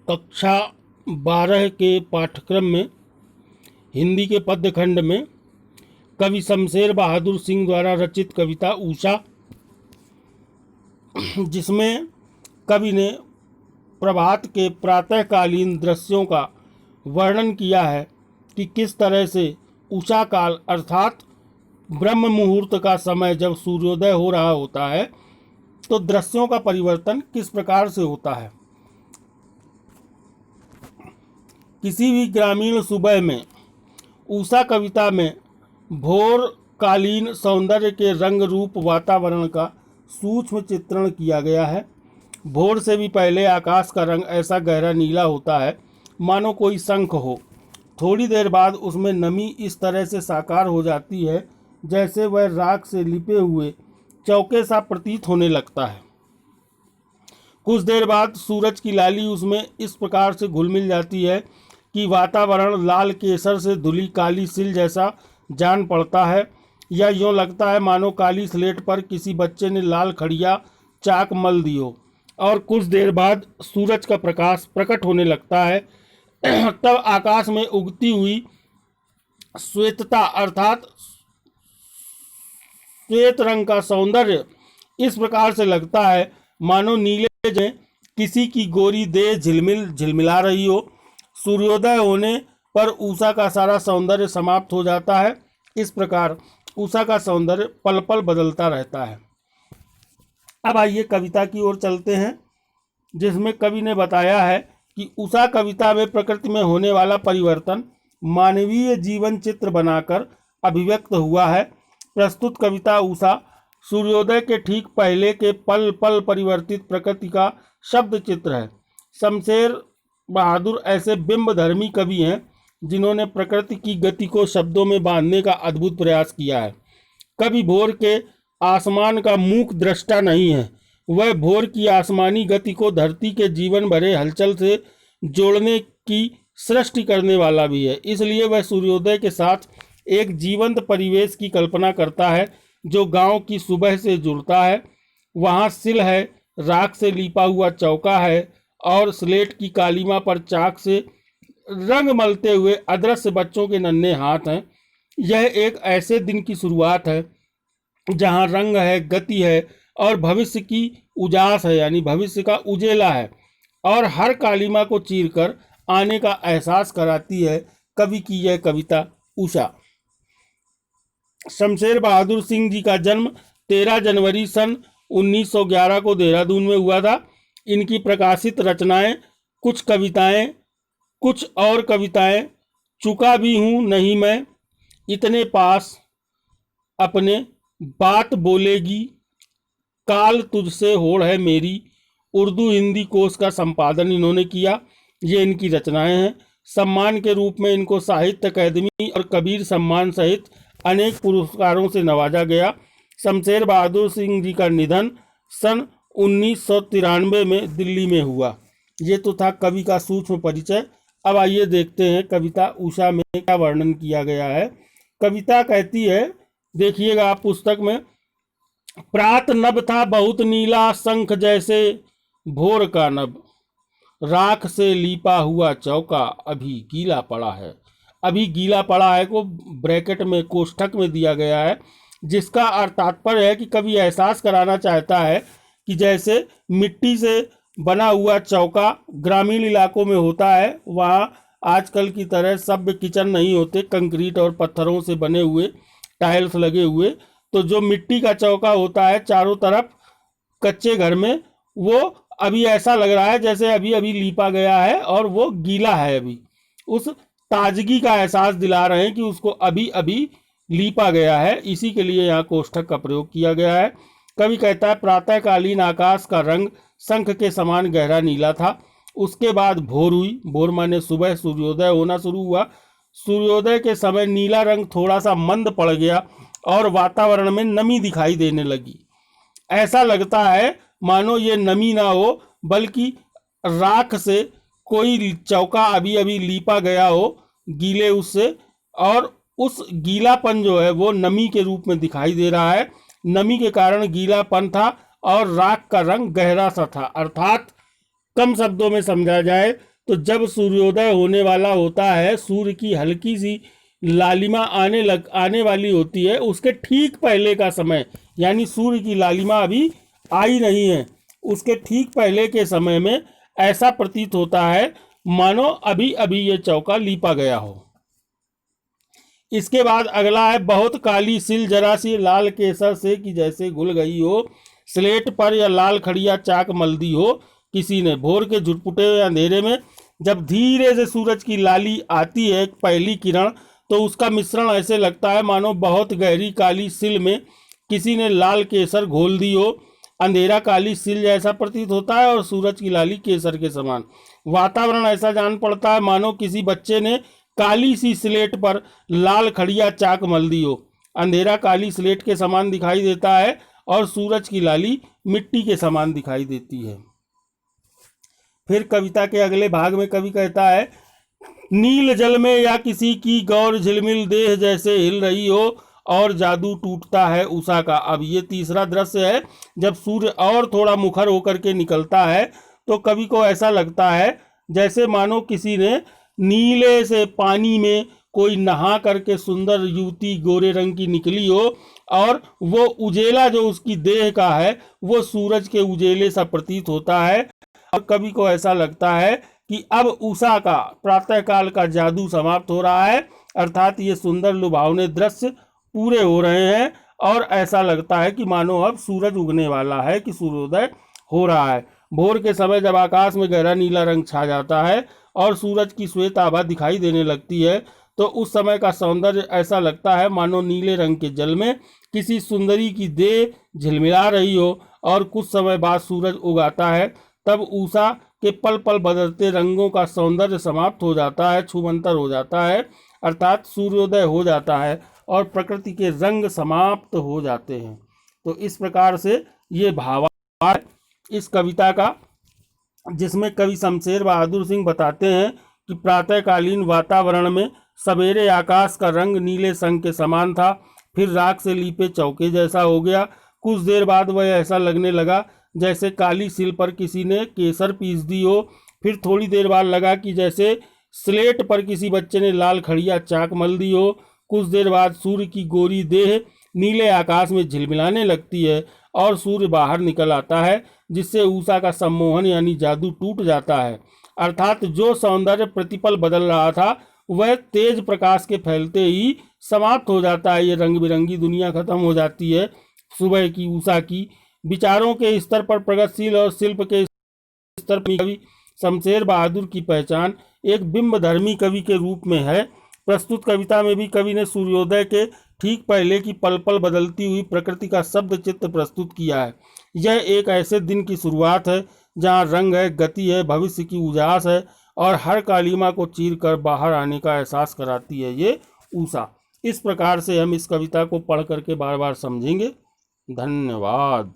कक्षा 12 के पाठ्यक्रम में हिंदी के पद्य खंड में कवि शमशेर बहादुर सिंह द्वारा रचित कविता ऊषा, जिसमें कवि ने प्रभात के प्रातःकालीन दृश्यों का वर्णन किया है कि किस तरह से उषा काल अर्थात ब्रह्म मुहूर्त का समय जब सूर्योदय हो रहा होता है तो दृश्यों का परिवर्तन किस प्रकार से होता है। किसी भी ग्रामीण सुबह में उषा कविता में भोर कालीन सौंदर्य के रंग रूप वातावरण का सूक्ष्म चित्रण किया गया है। भोर से भी पहले आकाश का रंग ऐसा गहरा नीला होता है मानो कोई शंख हो। थोड़ी देर बाद उसमें नमी इस तरह से साकार हो जाती है जैसे वह राख से लिपे हुए चौके सा प्रतीत होने लगता है। कुछ देर बाद सूरज की लाली उसमें इस प्रकार से घुल मिल जाती है कि वातावरण लाल केसर से धुली काली सिल जैसा जान पड़ता है, या यूँ लगता है मानो काली स्लेट पर किसी बच्चे ने लाल खड़िया चाक मल दी हो। और कुछ देर बाद सूरज का प्रकाश प्रकट होने लगता है तब आकाश में उगती हुई श्वेतता अर्थात श्वेत रंग का सौंदर्य इस प्रकार से लगता है मानो नीले जैसे किसी की गोरी देह झिलमिला रही हो। सूर्योदय होने पर उषा का सारा सौंदर्य समाप्त हो जाता है। इस प्रकार उषा का सौंदर्य पल पल बदलता रहता है। अब आइए कविता की ओर चलते हैं, जिसमें कवि ने बताया है कि उषा कविता में प्रकृति में होने वाला परिवर्तन मानवीय जीवन चित्र बनाकर अभिव्यक्त हुआ है। प्रस्तुत कविता उषा सूर्योदय के ठीक पहले के पल पल परिवर्तित प्रकृति का शब्द चित्र है। शमशेर बहादुर ऐसे बिंबधर्मी कवि हैं जिन्होंने प्रकृति की गति को शब्दों में बांधने का अद्भुत प्रयास किया है। कवि भोर के आसमान का मूक दृष्टा नहीं है, वह भोर की आसमानी गति को धरती के जीवन भरे हलचल से जोड़ने की सृष्टि करने वाला भी है। इसलिए वह सूर्योदय के साथ एक जीवंत परिवेश की कल्पना करता है जो गांव की सुबह से जुड़ता है। वहाँ सिल है, राख से लिपा हुआ चौका है और स्लेट की कालीमा पर चाक से रंग मलते हुए अदृश्य बच्चों के नन्हे हाथ हैं। यह एक ऐसे दिन की शुरुआत है जहाँ रंग है, गति है और भविष्य की उजास है, यानी भविष्य का उजेला है, और हर कालीमा को चीरकर आने का एहसास कराती है कवि की यह कविता उषा। शमशेर बहादुर सिंह जी का जन्म 13 जनवरी सन 1911 को देहरादून में हुआ था। इनकी प्रकाशित रचनाएं कुछ और कविताएं चुका भी हूँ नहीं मैं, इतने पास अपने बात बोलेगी, काल तुझसे होड़ है मेरी, उर्दू हिंदी कोश का संपादन इन्होंने किया। ये इनकी रचनाएं हैं। सम्मान के रूप में इनको साहित्य अकादमी और कबीर सम्मान सहित अनेक पुरस्कारों से नवाजा गया। शमशेर बहादुर सिंह जी का निधन सन 1993 में दिल्ली में हुआ। ये तो था कवि का सूक्ष्म परिचय। अब आइए देखते हैं कविता उषा में क्या वर्णन किया गया है। कविता कहती है, देखिएगा आप पुस्तक में, प्रात नभ था बहुत नीला शंख जैसे भोर का नभ, राख से लीपा हुआ चौका अभी गीला पड़ा है। अभी गीला पड़ा है को ब्रैकेट में कोष्ठक में दिया गया है, जिसका अर्थ तात्पर्य है कि कवि एहसास कराना चाहता है कि जैसे मिट्टी से बना हुआ चौका ग्रामीण इलाकों में होता है, वहाँ आजकल की तरह सभ्य किचन नहीं होते, कंक्रीट और पत्थरों से बने हुए टाइल्स लगे हुए। तो जो मिट्टी का चौका होता है चारों तरफ कच्चे घर में, वो अभी ऐसा लग रहा है जैसे अभी अभी लीपा गया है और वो गीला है। अभी उस ताजगी का एहसास दिला रहे हैं कि उसको अभी अभी लीपा गया है। इसी के लिए यहाँ कोष्ठक का प्रयोग किया गया है। कवि कहता है, प्रातःकालीन आकाश का रंग शंख के समान गहरा नीला था। उसके बाद भोर हुई, भोर माने सुबह, सूर्योदय होना शुरू हुआ। सूर्योदय के समय नीला रंग थोड़ा सा मंद पड़ गया और वातावरण में नमी दिखाई देने लगी। ऐसा लगता है मानो ये नमी ना हो बल्कि राख से कोई चौका अभी अभी लीपा गया हो गीले उससे, और उस गीलापन जो है वो नमी के रूप में दिखाई दे रहा है। नमी के कारण गीलापन था और राख का रंग गहरा सा था। अर्थात कम शब्दों में समझा जाए तो जब सूर्योदय होने वाला होता है, सूर्य की हल्की सी लालिमा आने वाली होती है, उसके ठीक पहले का समय, यानी सूर्य की लालिमा अभी आई नहीं है, उसके ठीक पहले के समय में ऐसा प्रतीत होता है मानो अभी अभी ये चौका लीपा गया हो। इसके बाद अगला है, बहुत काली सिल जरा सी लाल केसर से कि जैसे घुल गई हो, स्लेट पर या लाल खड़िया चाक मल दी हो किसी ने। भोर के झुटपुटे हुए अंधेरे में जब धीरे से सूरज की लाली आती है, पहली किरण, तो उसका मिश्रण ऐसे लगता है मानो बहुत गहरी काली सिल में किसी ने लाल केसर घोल दी हो। अंधेरा काली सिल जैसा प्रतीत होता है और सूरज की लाली केसर के समान। वातावरण ऐसा जान पड़ता है मानो किसी बच्चे ने काली सी स्लेट पर लाल खड़िया चाक मल दी हो। अंधेरा काली स्लेट के समान दिखाई देता है और सूरज की लाली मिट्टी के समान दिखाई देती है। फिर कविता के अगले भाग में कवि कहता है, नील जल में या किसी की गौर झिलमिल देह जैसे हिल रही हो और जादू टूटता है उषा का। अब ये तीसरा दृश्य है, जब सूर्य और थोड़ा मुखर होकर के निकलता है तो कवि को ऐसा लगता है जैसे मानो किसी ने नीले से पानी में कोई नहा करके सुंदर युवती गोरे रंग की निकली हो और वो उजेला जो उसकी देह का है वो सूरज के उजेले सा प्रतीत होता है। और कवि को ऐसा लगता है कि अब उषा का प्रातःकाल का जादू समाप्त हो रहा है, अर्थात ये सुंदर लुभावने दृश्य पूरे हो रहे हैं और ऐसा लगता है कि मानो अब सूरज उगने वाला है, कि सूर्योदय हो रहा है। भोर के समय जब आकाश में गहरा नीला रंग छा जाता है और सूरज की श्वेत आभा दिखाई देने लगती है, तो उस समय का सौंदर्य ऐसा लगता है मानो नीले रंग के जल में किसी सुंदरी की देह झिलमिला रही हो। और कुछ समय बाद सूरज उगाता है, तब उषा के पल पल बदलते रंगों का सौंदर्य समाप्त हो जाता है, छूमंतर हो जाता है, अर्थात सूर्योदय हो जाता है और प्रकृति के रंग समाप्त हो जाते हैं। तो इस प्रकार से ये भावार्थ इस कविता का, जिसमें कवि शमशेर बहादुर सिंह बताते हैं कि प्रातःकालीन वातावरण में सवेरे आकाश का रंग नीले संग के समान था, फिर राख से लीपे चौके जैसा हो गया। कुछ देर बाद वह ऐसा लगने लगा जैसे काली सिल पर किसी ने केसर पीस दी हो। फिर थोड़ी देर बाद लगा कि जैसे स्लेट पर किसी बच्चे ने लाल खड़िया चाक मल दी हो। कुछ देर बाद सूर्य की गोरी देह नीले आकाश में झिलमिलाने लगती है और सूर्य बाहर निकल आता है, जिससे उषा का सम्मोहन यानी जादू टूट जाता है, अर्थात जो सौंदर्य प्रतिपल बदल रहा था वह तेज प्रकाश के फैलते ही समाप्त हो जाता है। ये रंग बिरंगी दुनिया खत्म हो जाती है। सुबह की उषा की विचारों के स्तर पर प्रगतिशील और शिल्प के स्तर पर कवि शमशेर बहादुर की पहचान एक बिंबधर्मी कवि के रूप में है। प्रस्तुत कविता में भी कवि ने सूर्योदय के ठीक पहले की पल पल बदलती हुई प्रकृति का शब्द चित्र प्रस्तुत किया है। यह एक ऐसे दिन की शुरुआत है जहाँ रंग है, गति है, भविष्य की उजास है और हर कालिमा को चीर कर बाहर आने का एहसास कराती है ये उषा। इस प्रकार से हम इस कविता को पढ़ करके बार बार समझेंगे। धन्यवाद।